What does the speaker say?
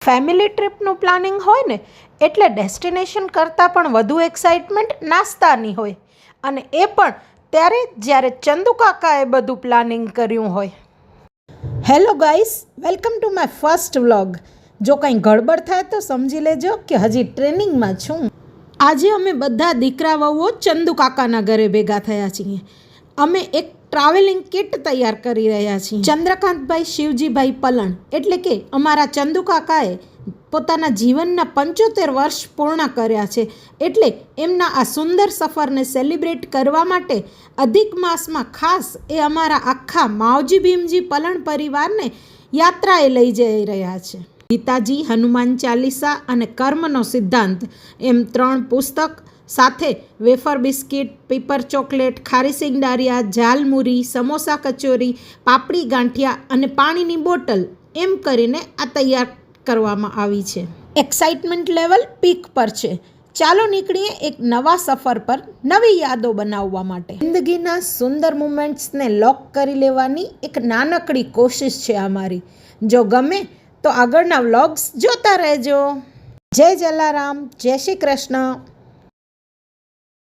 Family ટ્રીપનું planning હોય ને એટલે ડેસ્ટિનેશન કરતાં પણ વધુ એક્સાઇટમેન્ટ નાસ્તાની હોય, અને એ પણ ત્યારે જ્યારે ચંદુ કાકાએ બધું પ્લાનિંગ કર્યું હોય. Hello guys, welcome to my first vlog. જો કંઈ ગડબડ થાય તો સમજી લેજો કે હજી ટ્રેનિંગમાં છું. આજે અમે બધા દીકરા વહુઓ ચંદુ કાકાના ઘરે ભેગા થયા છીએ. અમે એક ટ્રાવેલિંગ કિટ તૈયાર કરી રહ્યા છીએ. ચંદ્રકાંતભાઈ શિવજીભાઈ પલણ એટલે કે અમારા ચંદુ કાકાએ પોતાના જીવનના 75 વર્ષ પૂર્ણ કર્યા છે, એટલે એમના આ સુંદર સફરને સેલિબ્રેટ કરવા માટે અધિક માસમાં ખાસ એ અમારા આખા માવજી ભીમજી પલણ પરિવારને યાત્રાએ લઈ જઈ રહ્યા છે. ગીતાજી, હનુમાન ચાલીસા અને કર્મનો સિદ્ધાંત એમ 3 પુસ્તક સાથે વેફર બિસ્કિટ, પેપર ચોકલેટ, ખારી સિંગદારિયા, ઝાલમુરી, સમોસા કચોરી, પાપડી ગાંઠિયા અને પાણીની બોટલ એમ કરીને આ તૈયાર કરવામાં આવી છે. એક્સાઇટમેન્ટ લેવલ પીક પર છે. ચાલો નીકળીએ એક નવા સફર પર નવી યાદો બનાવવા માટે. જિંદગીના સુંદર મુમેન્ટ્સને લોક કરી લેવાની એક નાનકડી કોશિશ છે અમારી. જો ગમે તો આગળના વ્લોગ્સ જોતા રહેજો. જય જલારામ, જય શ્રી કૃષ્ણ.